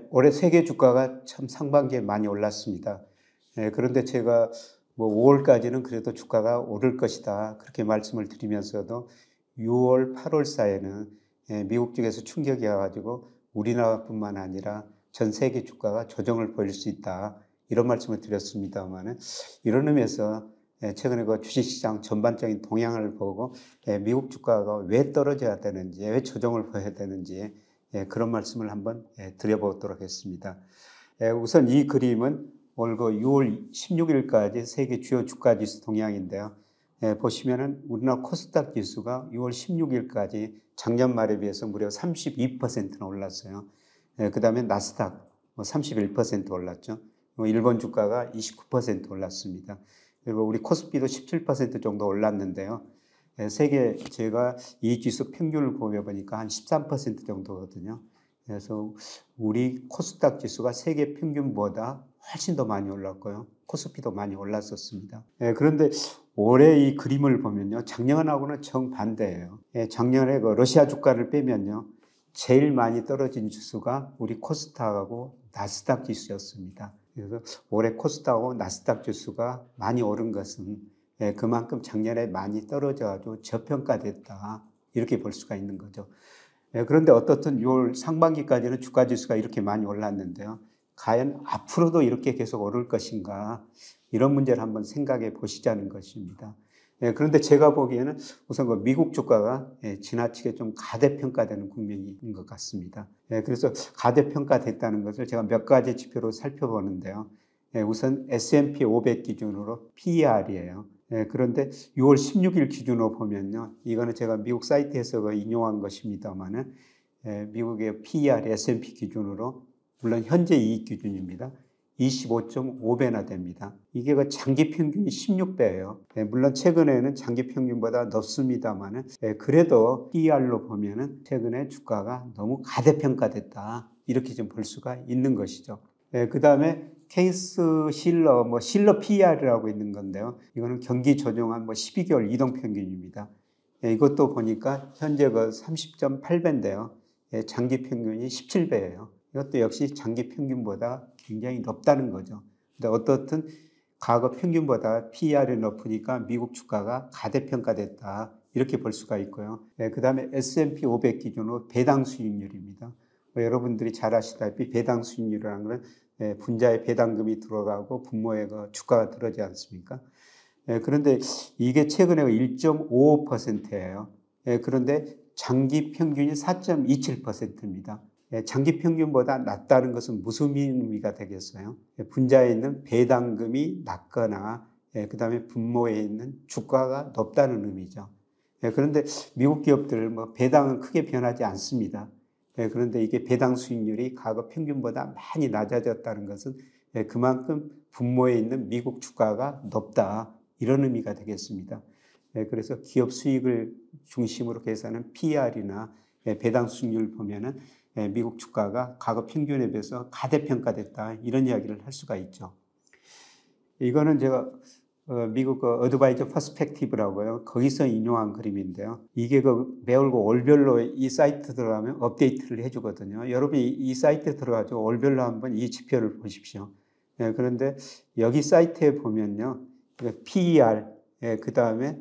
올해 세계 주가가 참 상반기에 많이 올랐습니다. 그런데 제가 5월까지는 그래도 주가가 오를 것이다 그렇게 말씀을 드리면서도 6월, 8월 사이에는 미국 쪽에서 충격이 와가지고 우리나라뿐만 아니라 전 세계 주가가 조정을 보일 수 있다 이런 말씀을 드렸습니다만은 이런 의미에서 최근에 그 주식시장 전반적인 동향을 보고 미국 주가가 왜 떨어져야 되는지, 왜 조정을 보여야 되는지 그런 말씀을 한번 드려보도록 하겠습니다. 우선 이 그림은 올 6월 16일까지 세계 주요 주가 지수 동향인데요. 보시면은 우리나라 코스닥 지수가 6월 16일까지 작년 말에 비해서 무려 32%나 올랐어요. 그 다음에 나스닥 31% 올랐죠. 일본 주가가 29% 올랐습니다. 그리고 우리 코스피도 17% 정도 올랐는데요. 세계 제가 이 지수 평균을 보니까 한 13% 정도거든요. 그래서 우리 코스닥 지수가 세계 평균보다 훨씬 더 많이 올랐고요. 코스피도 많이 올랐었습니다. 그런데 올해 이 그림을 보면요. 작년하고는 정반대예요. 작년에 그 러시아 주가를 빼면요. 제일 많이 떨어진 지수가 우리 코스닥하고 나스닥 지수였습니다. 그래서 올해 코스닥하고 나스닥 지수가 많이 오른 것은 그만큼 작년에 많이 떨어져가지고 저평가됐다. 이렇게 볼 수가 있는 거죠. 그런데 어떻든 6월 상반기까지는 주가 지수가 이렇게 많이 올랐는데요. 과연 앞으로도 이렇게 계속 오를 것인가 이런 문제를 한번 생각해 보시자는 것입니다. 그런데 제가 보기에는 우선 그 미국 주가가 지나치게 좀 가대평가되는 국면인 것 같습니다. 그래서 가대평가됐다는 것을 제가 몇 가지 지표로 살펴보는데요. 우선 S&P 500 기준으로 PER이에요. 그런데 6월 16일 기준으로 보면요. 이거는 제가 미국 사이트에서 인용한 것입니다만은 미국의 PER이 S&P 기준으로 물론 현재 이익 기준입니다. 25.5배나 됩니다. 이게 그 장기 평균이 16배예요. 물론 최근에는 장기 평균보다 높습니다만은 그래도 PER로 보면은 최근에 주가가 너무 가대평가됐다. 이렇게 좀 볼 수가 있는 것이죠. 그 다음에 케이스 실러, 실러 PER이라고 있는 건데요. 이거는 경기 조정한 12개월 이동평균입니다. 이것도 보니까 현재 그 30.8배인데요. 장기 평균이 17배예요. 이것도 역시 장기 평균보다 굉장히 높다는 거죠. 근데 어떻든 과거 평균보다 PER이 높으니까 미국 주가가 가대평가됐다. 이렇게 볼 수가 있고요. 그 다음에 S&P 500 기준으로 배당 수익률입니다. 여러분들이 잘 아시다시피 배당 수익률이라는 것은 분자의 배당금이 들어가고 분모의 주가가 들어가지 않습니까? 그런데 이게 최근에 1.55%예요. 그런데 장기 평균이 4.27%입니다. 장기 평균보다 낮다는 것은 무슨 의미가 되겠어요? 분자에 있는 배당금이 낮거나 그 다음에 분모에 있는 주가가 높다는 의미죠. 그런데 미국 기업들 배당은 크게 변하지 않습니다. 그런데 이게 배당 수익률이 과거 평균보다 많이 낮아졌다는 것은 그만큼 분모에 있는 미국 주가가 높다 이런 의미가 되겠습니다. 그래서 기업 수익을 중심으로 계산하는 PER이나 배당 수익률을 보면은 미국 주가가 과거 평균에 비해서 가대평가됐다 이런 이야기를 할 수가 있죠. 이거는 제가 미국 어드바이저 퍼스펙티브라고요. 거기서 인용한 그림인데요. 이게 매월 월별로 이 사이트 들어가면 업데이트를 해주거든요. 여러분이 이 사이트에 들어가서 월별로 한번 이 지표를 보십시오. 그런데 여기 사이트에 보면요. PER, 그 다음에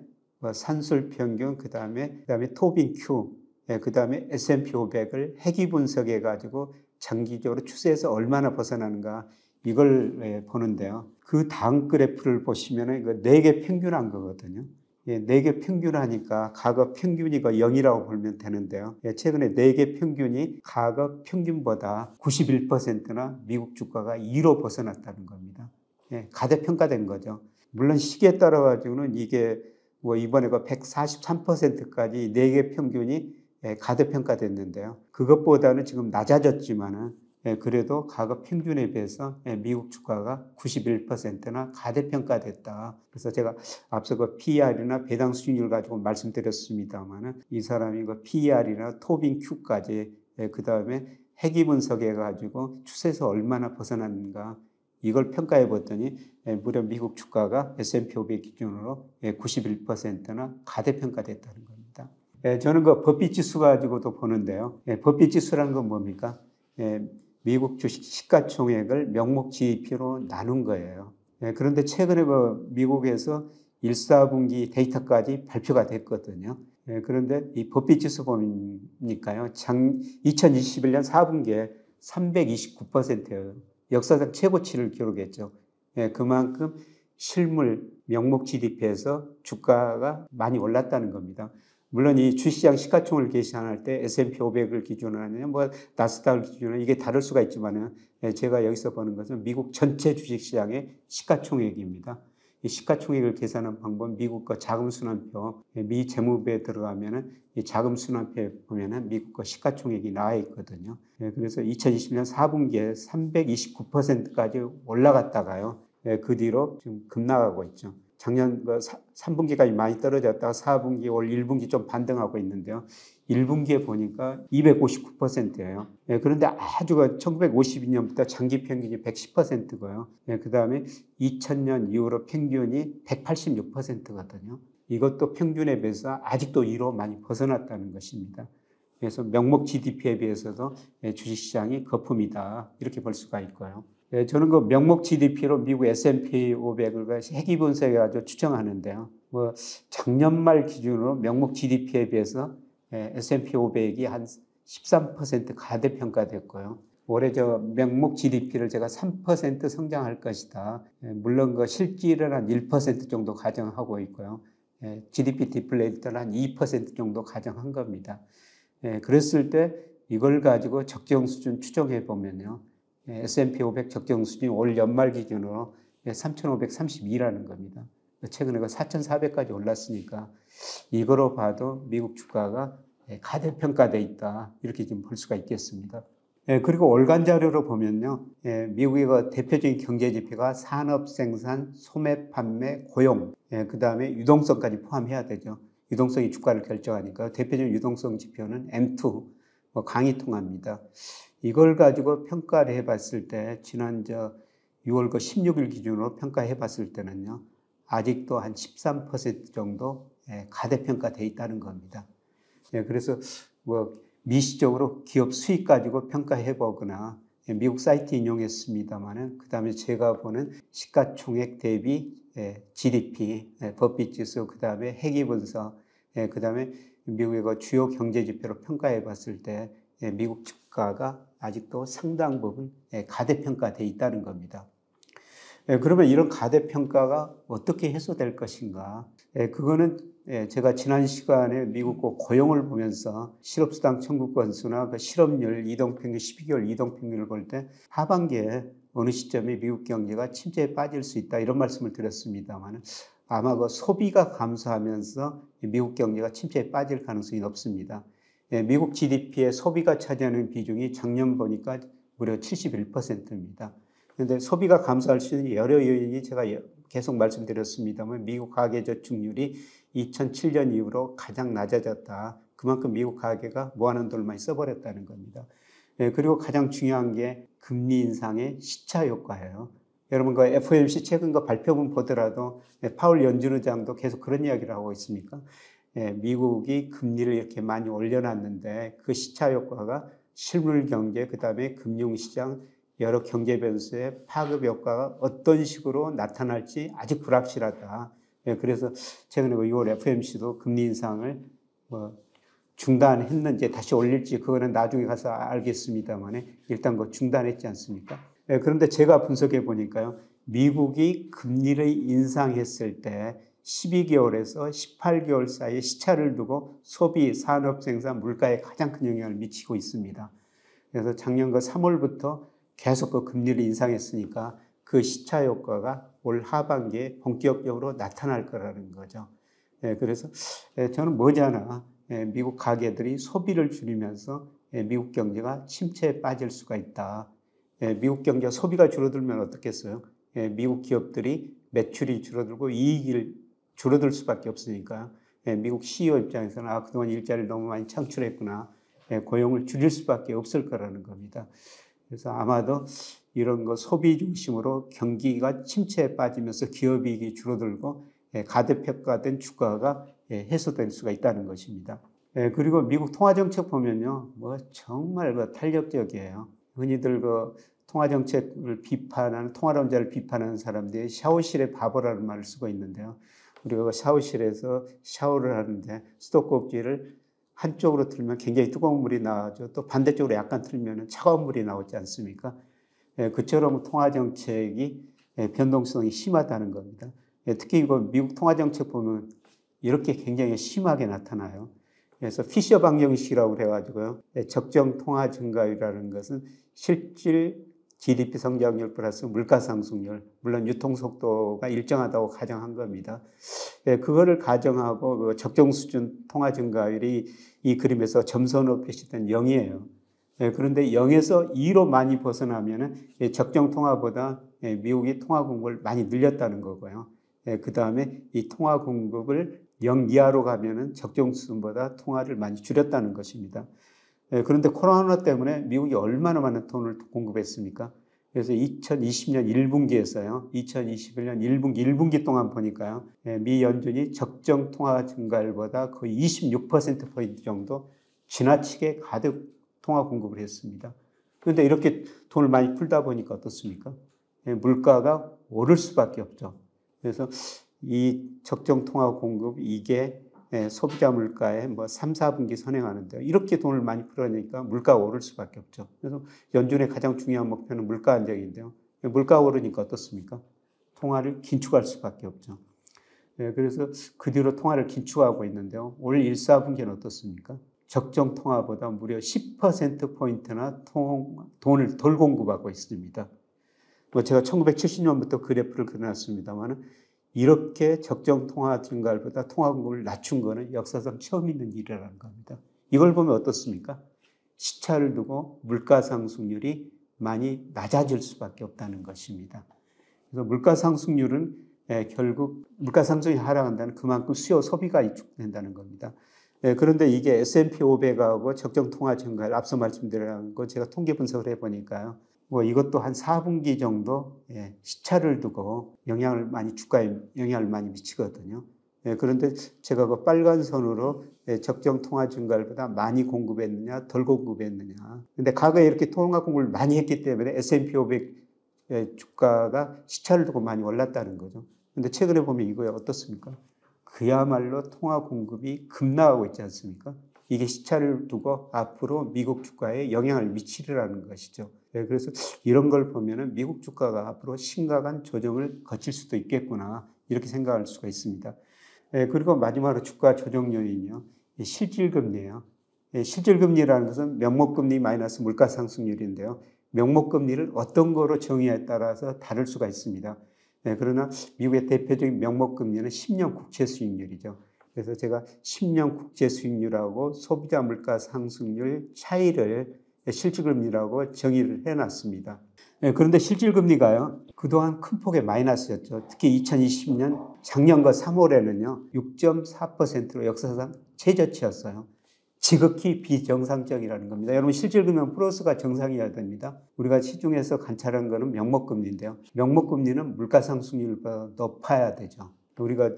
산술평균, 그 다음에 토빈 Q, 그 다음에 S&P 500을 해기 분석해가지고 장기적으로 추세에서 얼마나 벗어나는가 이걸 보는데요. 그 다음 그래프를 보시면 이거 4개 평균한 거거든요. 4개 평균하니까 과거 평균이 0이라고 보면 되는데요. 최근에 4개 평균이 과거 평균보다 91%나 미국 주가가 2로 벗어났다는 겁니다. 가대평가된 거죠. 물론 시기에 따라 가지고는 이게 이번에 143%까지 4개 평균이 가대평가됐는데요. 그것보다는 지금 낮아졌지만은 그래도 과거 평균에 비해서 미국 주가가 91%나 가대평가됐다. 그래서 제가 앞서 PER이나 배당 수익률 가지고 말씀드렸습니다만은 이 사람이 PER이나 토빈 Q까지 그 다음에 해기 분석해 가지고 추세에서 얼마나 벗어났는가 이걸 평가해 봤더니 무려 미국 주가가 S&P 500 기준으로 91%나 가대평가됐다는 겁니다. 저는 버핏 지수 가지고도 보는데요. 버핏 지수라는 건 뭡니까? 미국 주식 시가총액을 명목 GDP로 나눈 거예요. 그런데 최근에 미국에서 1, 4분기 데이터까지 발표가 됐거든요. 그런데 이 버핏지수 보니까요, 2021년 4분기에 329%예요. 역사상 최고치를 기록했죠. 그만큼 실물 명목 GDP에서 주가가 많이 올랐다는 겁니다. 물론 이 주시장 시가총을 계산할 때 S&P 500을 기준으로 하느냐, 나스닥을 기준으로 이게 다를 수가 있지만은, 제가 여기서 보는 것은 미국 전체 주식시장의 시가총액입니다. 이 시가총액을 계산하는 방법은 미국 거 자금순환표, 미 재무부에 들어가면은 이 자금순환표에 보면은 미국 거 시가총액이 나와 있거든요. 그래서 2020년 4분기에 329%까지 올라갔다가요, 그 뒤로 지금 급락하고 있죠. 작년 3분기까지 많이 떨어졌다가 4분기, 올 1분기 좀 반등하고 있는데요. 1분기에 보니까 259%예요. 그런데 아주 1952년부터 장기 평균이 110%고요. 그 다음에 2000년 이후로 평균이 186%거든요. 이것도 평균에 비해서 아직도 이로 많이 벗어났다는 것입니다. 그래서 명목 GDP에 비해서도 주식시장이 거품이다, 이렇게 볼 수가 있고요. 저는 그 명목 GDP로 미국 S&P 500을 핵이 분석해가지고 추정하는데요. 작년 말 기준으로 명목 GDP에 비해서 S&P 500이 한 13% 가대평가됐고요. 올해 저 명목 GDP를 제가 3% 성장할 것이다. 물론 그 실질은 한 1% 정도 가정하고 있고요. GDP 디플레이터는 한 2% 정도 가정한 겁니다. 그랬을 때 이걸 가지고 적정 수준 추정해 보면요. S&P 500 적정 수준이 올 연말 기준으로 3,532라는 겁니다. 최근에 4,400까지 올랐으니까 이거로 봐도 미국 주가가 가대평가되어 있다, 이렇게 좀 볼 수가 있겠습니다. 그리고 월간 자료로 보면요, 미국의 대표적인 경제 지표가 산업 생산, 소매 판매, 고용, 그 다음에 유동성까지 포함해야 되죠. 유동성이 주가를 결정하니까 대표적인 유동성 지표는 M2, 강의통화입니다. 이걸 가지고 평가를 해봤을 때 지난 6월 16일 기준으로 평가해 봤을 때는요, 아직도 한 13% 정도 가대평가되어 있다는 겁니다. 그래서 미시적으로 기업 수익 가지고 평가해 보거나, 미국 사이트 인용했습니다만은, 그 다음에 제가 보는 시가총액 대비 GDP, 버핏지수, 그 다음에 회계 분석, 그 다음에 미국의 주요 경제 지표로 평가해 봤을 때 미국 주가가 아직도 상당 부분 가대평가되어 있다는 겁니다. 그러면 이런 가대평가가 어떻게 해소될 것인가? 그거는 제가 지난 시간에 미국 고용을 보면서 실업수당 청구 건수나 그 실업률, 이동평균, 12개월 이동평균을 볼 때 하반기에 어느 시점에 미국 경제가 침체에 빠질 수 있다, 이런 말씀을 드렸습니다만, 아마 그 소비가 감소하면서 미국 경제가 침체에 빠질 가능성이 높습니다. 미국 GDP의 소비가 차지하는 비중이 작년 보니까 무려 71%입니다. 그런데 소비가 감소할 수 있는 여러 요인이 제가 계속 말씀드렸습니다만, 미국 가계 저축률이 2007년 이후로 가장 낮아졌다. 그만큼 미국 가계가 모아놓은 돈을 많이 써버렸다는 겁니다. 그리고 가장 중요한 게 금리 인상의 시차 효과예요. 여러분 그 FOMC 최근 그 발표문 보더라도 파월 연준의장도 계속 그런 이야기를 하고 있으니까, 미국이 금리를 이렇게 많이 올려놨는데 그 시차 효과가 실물 경제, 그 다음에 금융시장, 여러 경제 변수의 파급 효과가 어떤 식으로 나타날지 아직 불확실하다. 그래서 최근에 6월 FOMC도 금리 인상을 중단했는지 다시 올릴지 그거는 나중에 가서 알겠습니다만, 일단 중단했지 않습니까? 그런데 제가 분석해 보니까요, 미국이 금리를 인상했을 때 12개월에서 18개월 사이에 시차를 두고 소비, 산업 생산, 물가에 가장 큰 영향을 미치고 있습니다. 그래서 작년 3월부터 계속 그 금리를 인상했으니까 그 시차 효과가 올 하반기에 본격적으로 나타날 거라는 거죠. 그래서 저는 머지않아 미국 가계들이 소비를 줄이면서 미국 경제가 침체에 빠질 수가 있다. 미국 경제 소비가 줄어들면 어떻겠어요? 미국 기업들이 매출이 줄어들고 이익이 줄어들 수밖에 없으니까 미국 CEO 입장에서는 그동안 일자리를 너무 많이 창출했구나, 고용을 줄일 수밖에 없을 거라는 겁니다. 그래서 아마도 이런 거 소비 중심으로 경기가 침체에 빠지면서 기업이익이 줄어들고 가대평가된 주가가 해소될 수가 있다는 것입니다. 그리고 미국 통화정책 보면요, 정말 탄력적이에요. 흔히들 그 통화정책을 비판하는, 통화론자를 비판하는 사람들이 샤워실의 바보라는 말을 쓰고 있는데요. 우리가 샤워실에서 샤워를 하는데 수도꼭지를 한쪽으로 틀면 굉장히 뜨거운 물이 나오죠. 또 반대쪽으로 약간 틀면 차가운 물이 나오지 않습니까? 그처럼 통화정책이 변동성이 심하다는 겁니다. 특히 이거 미국 통화정책 보면 이렇게 굉장히 심하게 나타나요. 그래서 피셔 방정식이라고 그래가지고요. 적정 통화 증가율이라는 것은 실질 GDP 성장률 플러스 물가 상승률, 물론 유통 속도가 일정하다고 가정한 겁니다. 그거를 가정하고 그 적정 수준 통화 증가율이 이 그림에서 점선으로 표시된 0이에요. 그런데 0에서 2로 많이 벗어나면은 적정 통화보다 미국이 통화 공급을 많이 늘렸다는 거고요. 그 다음에 이 통화 공급을 0 이하로 가면은 적정 수준보다 통화를 많이 줄였다는 것입니다. 그런데 코로나 때문에 미국이 얼마나 많은 돈을 공급했습니까? 그래서 2020년 1분기에서요, 2021년 1분기 동안 보니까요, 미 연준이 적정 통화 증가율보다 거의 26%포인트 정도 지나치게 가득 통화 공급을 했습니다. 그런데 이렇게 돈을 많이 풀다 보니까 어떻습니까? 물가가 오를 수밖에 없죠. 그래서 이 적정 통화 공급, 이게 소비자 물가에 뭐 3, 4분기 선행하는데요. 이렇게 돈을 많이 풀어내니까 물가가 오를 수밖에 없죠. 그래서 연준의 가장 중요한 목표는 물가 안정인데요. 물가가 오르니까 어떻습니까? 통화를 긴축할 수밖에 없죠. 그래서 그 뒤로 통화를 긴축하고 있는데요. 올 1, 4분기는 어떻습니까? 적정 통화보다 무려 10%포인트나 돈을 덜 공급하고 있습니다. 제가 1970년부터 그래프를 그려놨습니다만 이렇게 적정 통화 증가율보다 통화 공급을 낮춘 것은 역사상 처음 있는 일이라는 겁니다. 이걸 보면 어떻습니까? 시차를 두고 물가 상승률이 많이 낮아질 수밖에 없다는 것입니다. 그래서 물가 상승률은 결국 물가 상승이 하락한다는 그만큼 수요 소비가 위축된다는 겁니다. 그런데 이게 S&P 500하고 적정 통화 증가율 앞서 말씀드린 거 제가 통계 분석을 해보니까요. 이것도 한 4분기 정도 시차를 두고 주가에 영향을 많이 미치거든요. 그런데 제가 그 빨간 선으로 적정 통화 증가율보다 많이 공급했느냐, 덜 공급했느냐. 근데 과거에 이렇게 통화 공급을 많이 했기 때문에 S&P 500 주가가 시차를 두고 많이 올랐다는 거죠. 근데 최근에 보면 이거 어떻습니까? 그야말로 통화 공급이 급락하고 있지 않습니까? 이게 시차를 두고 앞으로 미국 주가에 영향을 미치리라는 것이죠. 그래서 이런 걸 보면은 미국 주가가 앞으로 심각한 조정을 거칠 수도 있겠구나, 이렇게 생각할 수가 있습니다. 그리고 마지막으로 주가 조정 요인이요, 실질금리예요. 실질금리라는 것은 명목금리 마이너스 물가 상승률인데요. 명목금리를 어떤 거로 정의에 따라서 다를 수가 있습니다. 그러나 미국의 대표적인 명목금리는 10년 국채 수익률이죠. 그래서 제가 10년 국채 수익률하고 소비자 물가 상승률 차이를 실질금리라고 정의를 해놨습니다. 그런데 실질금리가요, 그동안 큰 폭의 마이너스였죠. 특히 2020년 작년과 3월에는요, 6.4%로 역사상 최저치였어요. 지극히 비정상적이라는 겁니다. 여러분, 실질금리는 플러스가 정상이어야 됩니다. 우리가 시중에서 관찰한 것은 명목금리인데요. 명목금리는 물가 상승률보다 높아야 되죠. 우리가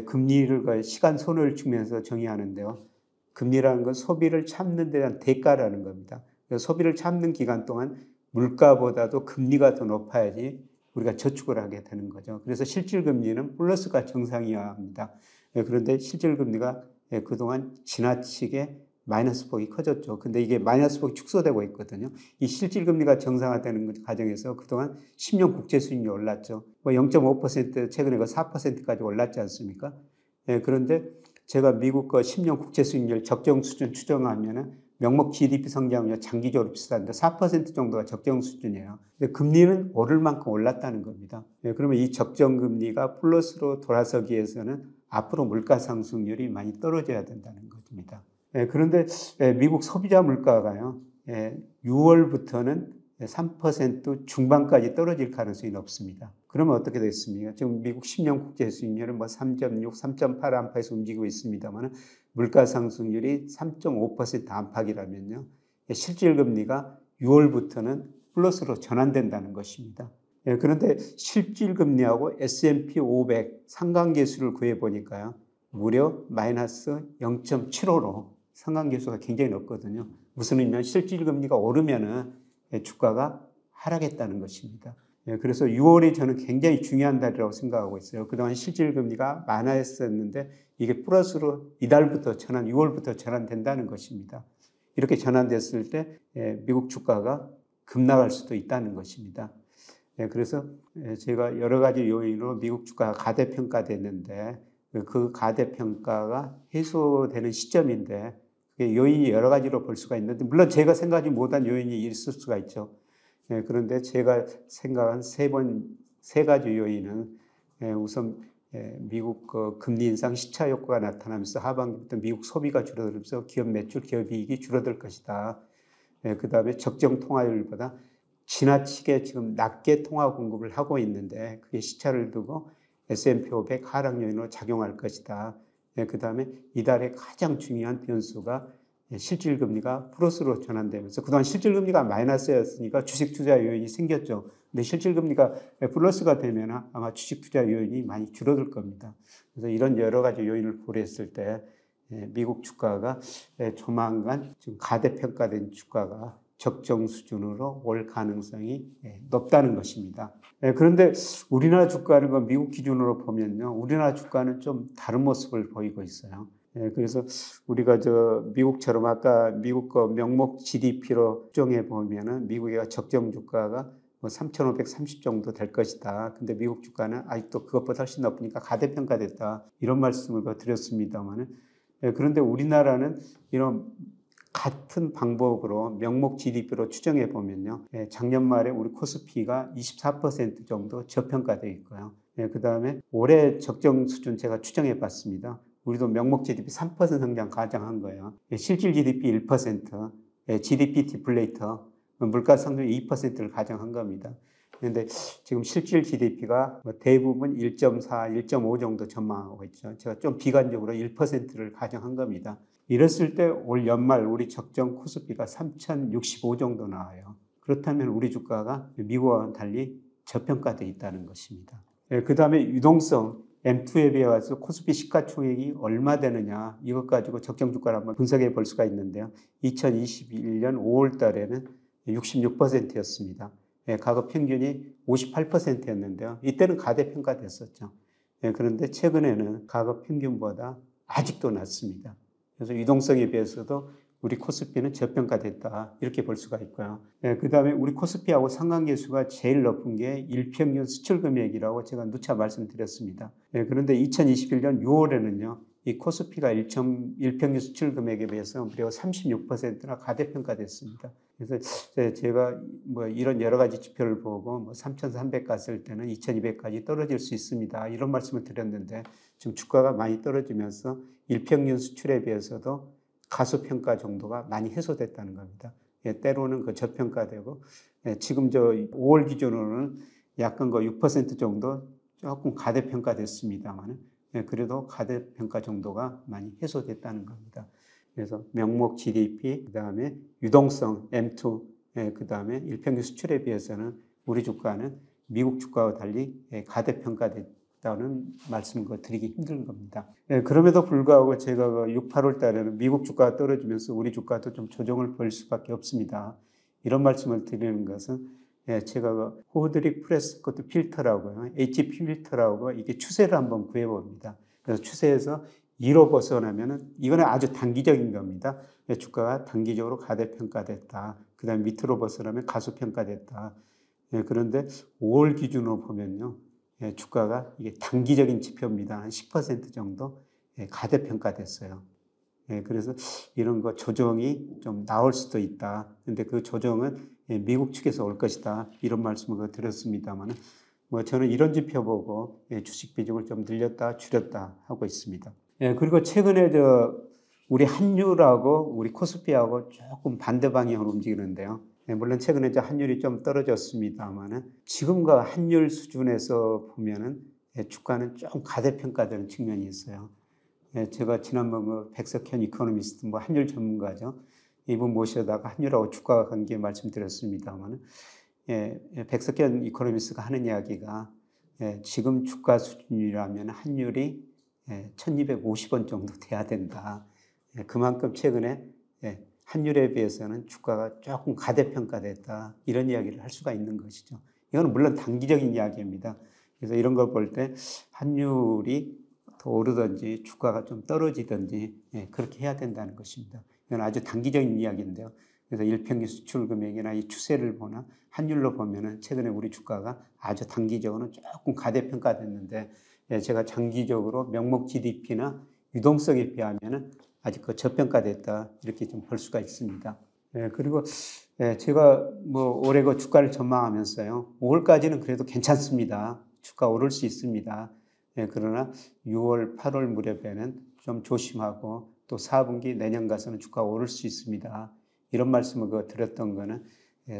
금리를 시간 손을 주면서 정의하는데요. 금리라는 건 소비를 참는 데 대한 대가라는 겁니다. 소비를 참는 기간 동안 물가보다도 금리가 더 높아야지 우리가 저축을 하게 되는 거죠. 그래서 실질금리는 플러스가 정상이어야 합니다. 그런데 실질금리가 그동안 지나치게 마이너스 폭이 커졌죠. 근데 이게 마이너스 폭이 축소되고 있거든요. 이 실질금리가 정상화되는 과정에서 그동안 10년 국채 수익률이 올랐죠. 0.5% 최근에 4%까지 올랐지 않습니까? 그런데 제가 미국 거 10년 국채 수익률 적정 수준 추정하면은 명목 GDP 성장률 장기적으로 비슷한데 4% 정도가 적정 수준이에요. 근데 금리는 오를 만큼 올랐다는 겁니다. 그러면 이 적정 금리가 플러스로 돌아서기 위해서는 앞으로 물가 상승률이 많이 떨어져야 된다는 겁니다. 그런데 미국 소비자 물가가요, 6월부터는 3% 중반까지 떨어질 가능성이 높습니다. 그러면 어떻게 됐습니까? 지금 미국 10년 국채 수익률은 3.6, 3.8 안팎에서 움직이고 있습니다만 물가 상승률이 3.5% 안팎이라면요, 실질금리가 6월부터는 플러스로 전환된다는 것입니다. 그런데 실질금리하고 S&P 500 상관계수를 구해보니까요, 무려 마이너스 0.75로 상관계수가 굉장히 높거든요. 무슨 의미냐면 실질금리가 오르면은 주가가 하락했다는 것입니다. 그래서 6월이 저는 굉장히 중요한 달이라고 생각하고 있어요. 그동안 실질금리가 완화했었는데 이게 플러스로 이달부터 6월부터 전환된다는 것입니다. 이렇게 전환됐을 때 미국 주가가 급락할 수도 있다는 것입니다. 그래서 제가 여러 가지 요인으로 미국 주가가 가대평가됐는데 그 가대평가가 해소되는 시점인데 요인이 여러 가지로 볼 수가 있는데 물론 제가 생각하지 못한 요인이 있을 수가 있죠. 그런데 제가 생각한 세 가지 요인은 우선 미국 금리 인상 시차 효과가 나타나면서 하반기부터 미국 소비가 줄어들면서 기업 매출, 기업 이익이 줄어들 것이다. 그 다음에 적정 통화율보다 지나치게 지금 낮게 통화 공급을 하고 있는데 그게 시차를 두고 S&P 500 하락 요인으로 작용할 것이다. 그 다음에 이달의 가장 중요한 변수가 실질금리가 플러스로 전환되면서 그동안 실질금리가 마이너스였으니까 주식투자 요인이 생겼죠. 근데 실질금리가 플러스가 되면 아마 주식투자 요인이 많이 줄어들 겁니다. 그래서 이런 여러 가지 요인을 고려했을 때 미국 주가가 조만간 지금 가대평가된 주가가 적정 수준으로 올 가능성이 높다는 것입니다. 그런데 우리나라 주가는 미국 기준으로 보면요, 우리나라 주가는 좀 다른 모습을 보이고 있어요. 그래서 우리가 미국처럼 아까 미국 거 명목 GDP로 추정해 보면은 미국의 적정 주가가 3,530 정도 될 것이다. 근데 미국 주가는 아직도 그것보다 훨씬 높으니까 가대평가됐다. 이런 말씀을 드렸습니다만은 그런데 우리나라는 이런 같은 방법으로 명목 GDP로 추정해 보면요. 작년 말에 우리 코스피가 24% 정도 저평가되어 있고요. 그 다음에 올해 적정 수준 제가 추정해 봤습니다. 우리도 명목 GDP 3% 성장 가정한 거예요. 실질 GDP 1%, GDP 디플레이터, 물가 상승 2%를 가정한 겁니다. 그런데 지금 실질 GDP가 대부분 1.4, 1.5 정도 전망하고 있죠. 제가 좀 비관적으로 1%를 가정한 겁니다. 이랬을 때 올 연말 우리 적정 코스피가 3,065 정도 나와요. 그렇다면 우리 주가가 미국과는 달리 저평가되어 있다는 것입니다. 그 다음에 유동성 M2에 비해서 코스피 시가총액이 얼마 되느냐 이것 가지고 적정 주가를 한번 분석해 볼 수가 있는데요. 2021년 5월 달에는 66%였습니다. 과거 평균이 58%였는데요. 이때는 가대평가됐었죠. 그런데 최근에는 과거 평균보다 아직도 낮습니다. 그래서 유동성에 비해서도 우리 코스피는 저평가됐다 이렇게 볼 수가 있고요. 그 다음에 우리 코스피하고 상관계수가 제일 높은 게 일평균 수출금액이라고 제가 누차 말씀드렸습니다. 그런데 2021년 6월에는요. 이 코스피가 일평균 수출금액에 비해서 무려 36%나 가대평가됐습니다. 그래서 제가 이런 여러 가지 지표를 보고 3,300 갔을 때는 2,200까지 떨어질 수 있습니다. 이런 말씀을 드렸는데 지금 주가가 많이 떨어지면서 일평균 수출에 비해서도 가소평가 정도가 많이 해소됐다는 겁니다. 때로는 그 저평가되고 지금 5월 기준으로는 약간 6% 정도 조금 가대평가됐습니다만 그래도 가대평가 정도가 많이 해소됐다는 겁니다. 그래서 명목 GDP, 그 다음에 유동성 M2, 그 다음에 일평균 수출에 비해서는 우리 주가는 미국 주가와 달리 가대평가됐다는 말씀을 드리기 힘든 겁니다. 그럼에도 불구하고 제가 6, 8월 달에는 미국 주가가 떨어지면서 우리 주가도 좀 조정을 보일 수밖에 없습니다. 이런 말씀을 드리는 것은 제가 호드릭 프레스코트 필터라고요. HP 필터라고 이게 추세를 한번 구해봅니다. 그래서 추세에서 2로 벗어나면은 이거는 아주 단기적인 겁니다. 주가가 단기적으로 가대평가됐다. 그 다음에 밑으로 벗어나면 가소평가됐다. 그런데 5월 기준으로 보면요. 주가가 이게 단기적인 지표입니다. 한 10% 정도 가대평가됐어요. 그래서 이런 거 조정이 좀 나올 수도 있다. 근데 그 조정은 미국 측에서 올 것이다. 이런 말씀을 드렸습니다만 저는 이런 지표 보고 주식 비중을 좀 늘렸다 줄였다 하고 있습니다. 그리고 최근에 우리 한율하고 우리 코스피하고 조금 반대 방향으로 움직이는데요. 물론 최근에 한율이 좀 떨어졌습니다만은 지금과 한율 수준에서 보면은 주가는 좀 가대평가되는 측면이 있어요. 제가 지난번 백석현 이코노미스트 한율 전문가죠. 이분 모셔다가 한율하고 주가 관계 말씀드렸습니다만은 백석현 이코노미스트가 하는 이야기가 지금 주가 수준이라면 한율이 1,250원 정도 돼야 된다. 그만큼 최근에 환율에 비해서는 주가가 조금 가대평가됐다. 이런 이야기를 할 수가 있는 것이죠. 이건 물론 단기적인 이야기입니다. 그래서 이런 걸 볼 때 환율이 더 오르든지 주가가 좀 떨어지든지 그렇게 해야 된다는 것입니다. 이건 아주 단기적인 이야기인데요. 그래서 일평균 수출 금액이나 이 추세를 보나 환율로 보면은 최근에 우리 주가가 아주 단기적으로는 조금 가대평가됐는데 제가 장기적으로 명목 GDP나 유동성에 비하면은 아직 그 저평가됐다 이렇게 좀 볼 수가 있습니다. 그리고 제가 뭐 올해 그 주가를 전망하면서요, 5월까지는 그래도 괜찮습니다. 주가 오를 수 있습니다. 그러나 6월, 8월 무렵에는 좀 조심하고 또 4분기 내년 가서는 주가가 오를 수 있습니다. 이런 말씀을 드렸던 거는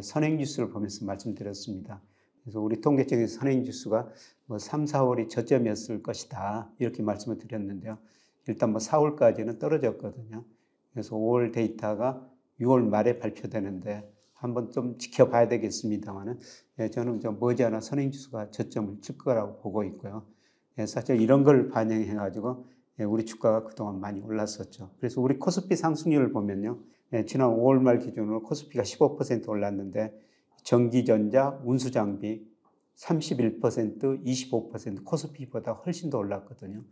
선행지수를 보면서 말씀드렸습니다. 그래서 우리 통계적인 선행지수가 뭐 3, 4월이 저점이었을 것이다 이렇게 말씀을 드렸는데요. 일단 뭐 4월까지는 떨어졌거든요. 그래서 5월 데이터가 6월 말에 발표되는데 한번 좀 지켜봐야 되겠습니다만은 저는 좀 머지않아 선행지수가 저점을 칠 거라고 보고 있고요. 사실 이런 걸 반영해가지고 우리 주가가 그동안 많이 올랐었죠. 그래서 우리 코스피 상승률을 보면요. 지난 5월 말 기준으로 코스피가 15% 올랐는데 전기전자, 운수장비 31%, 25% 코스피보다 훨씬 더 올랐거든요.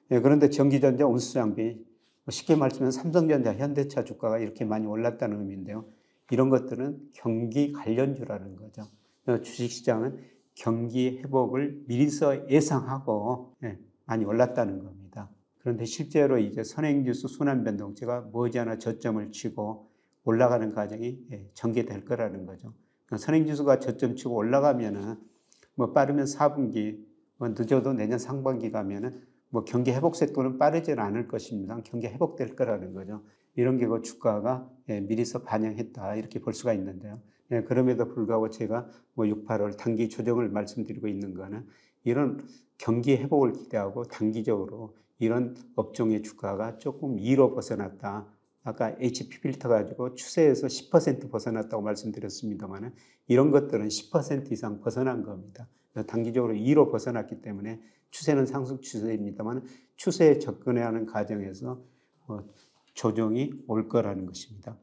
그런데 전기전자, 운수장비 쉽게 말하면 삼성전자, 현대차 주가가 이렇게 많이 올랐다는 의미인데요. 이런 것들은 경기 관련주라는 거죠. 주식시장은 경기 회복을 미리서 예상하고 많이 올랐다는 겁니다. 그런데 실제로 이제 선행지수 순환변동체가 머지않아 저점을 치고 올라가는 과정이 전개될 거라는 거죠. 선행지수가 저점 치고 올라가면은 뭐 빠르면 4분기, 뭐 늦어도 내년 상반기 가면은 뭐 경기 회복 속도는 빠르지는 않을 것입니다. 경기 회복될 거라는 거죠. 이런 게 그 주가가 미리서 반영했다 이렇게 볼 수가 있는데요. 그럼에도 불구하고 제가 뭐 6, 8월 단기 조정을 말씀드리고 있는 거는 이런 경기 회복을 기대하고 단기적으로 이런 업종의 주가가 조금 2로 벗어났다. 아까 HP 필터 가지고 추세에서 10% 벗어났다고 말씀드렸습니다만 이런 것들은 10% 이상 벗어난 겁니다. 단기적으로 2로 벗어났기 때문에 추세는 상승 추세입니다만 추세에 접근하는 과정에서 조정이 올 거라는 것입니다.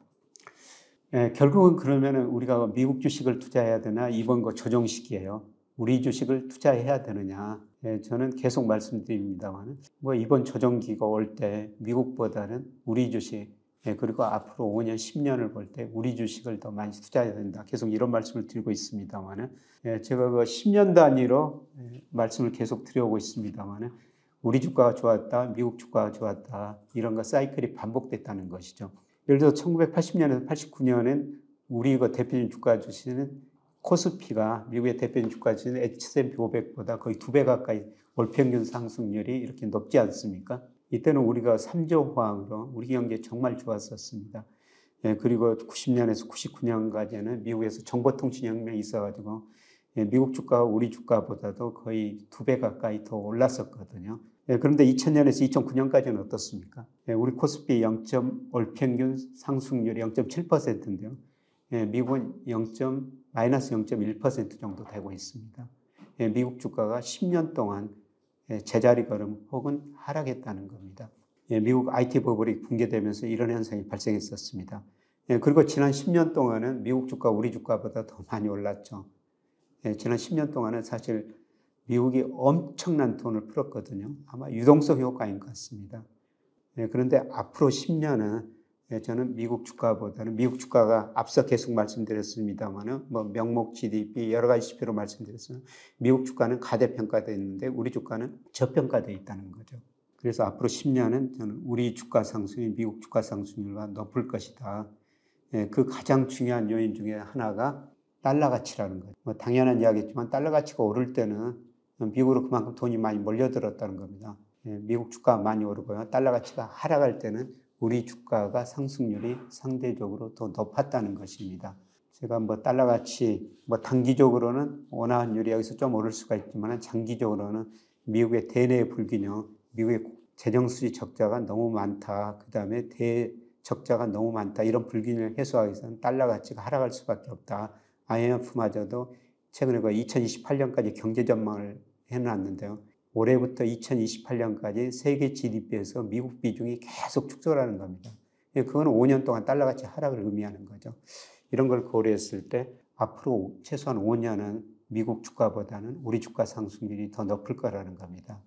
결국은 그러면 우리가 미국 주식을 투자해야 되나 이번 거 조정 시기예요. 우리 주식을 투자해야 되느냐. 저는 계속 말씀드립니다만 뭐 이번 조정기가 올 때 미국보다는 우리 주식 그리고 앞으로 5년, 10년을 볼 때 우리 주식을 더 많이 투자해야 된다. 계속 이런 말씀을 드리고 있습니다만 제가 그 10년 단위로 말씀을 계속 드려오고 있습니다만 우리 주가가 좋았다, 미국 주가가 좋았다 이런 거 사이클이 반복됐다는 것이죠. 예를 들어 1980년에서 89년엔 우리 그 대표적인 주가 주식은 코스피가 미국의 대표적인 주가 주식은 S&P 500보다 거의 2배 가까이 월평균 상승률이 이렇게 높지 않습니까? 이때는 우리가 3조 호황으로 우리 경제 정말 좋았었습니다. 그리고 90년에서 99년까지는 미국에서 정보통신혁명이 있어가지고 미국 주가가 우리 주가보다도 거의 2배 가까이 더 올랐었거든요. 그런데 2000년에서 2009년까지는 어떻습니까? 우리 코스피 월평균 상승률이 0.7%인데요. 미국은 마이너스 0.1% 정도 되고 있습니다. 미국 주가가 10년 동안 제자리 걸음 혹은 하락했다는 겁니다. 미국 IT 버블이 붕괴되면서 이런 현상이 발생했었습니다. 그리고 지난 10년 동안은 미국 주가 우리 주가보다 더 많이 올랐죠. 지난 10년 동안은 사실 미국이 엄청난 돈을 풀었거든요. 아마 유동성 효과인 것 같습니다. 그런데 앞으로 10년은 저는 미국 주가보다는 미국 주가가 앞서 계속 말씀드렸습니다만은 뭐 명목 GDP 여러 가지 지표로 말씀드렸어요. 미국 주가는 가대평가되어 있는데 우리 주가는 저평가되어 있다는 거죠. 그래서 앞으로 10년은 저는 우리 주가 상승이 미국 주가 상승률과 높을 것이다. 그 가장 중요한 요인 중에 하나가 달러 가치라는 거죠. 뭐 당연한 이야기겠지만 달러 가치가 오를 때는 미국으로 그만큼 돈이 많이 몰려들었다는 겁니다. 미국 주가가 많이 오르고요. 달러 가치가 하락할 때는 우리 주가가 상승률이 상대적으로 더 높았다는 것입니다. 제가 뭐 달러 가치, 뭐 단기적으로는 원화 환율이 여기서 좀 오를 수가 있지만 장기적으로는 미국의 대내 불균형, 미국의 재정수지 적자가 너무 많다. 그 다음에 대적자가 너무 많다. 이런 불균형을 해소하기 위해서는 달러 가치가 하락할 수밖에 없다. IMF마저도 최근에 2028년까지 경제 전망을 해놨는데요. 올해부터 2028년까지 세계 GDP에서 미국 비중이 계속 축소하는 겁니다. 예, 그거는 5년 동안 달러가치 하락을 의미하는 거죠. 이런 걸 고려했을 때 앞으로 최소한 5년은 미국 주가보다는 우리 주가 상승률이 더 높을 거라는 겁니다.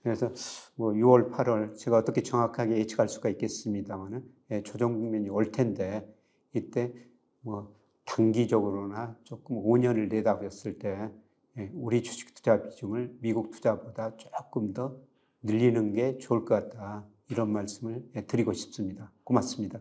그래서 뭐 6월, 8월 제가 어떻게 정확하게 예측할 수가 있겠습니다만은 예, 조정 국면이 올 텐데 이때 뭐 단기적으로나 조금 5년을 내다봤을 때 예, 우리 주식 투자 비중을 미국 투자보다 조금 더 늘리는 게 좋을 것 같다. 이런 말씀을 드리고 싶습니다. 고맙습니다.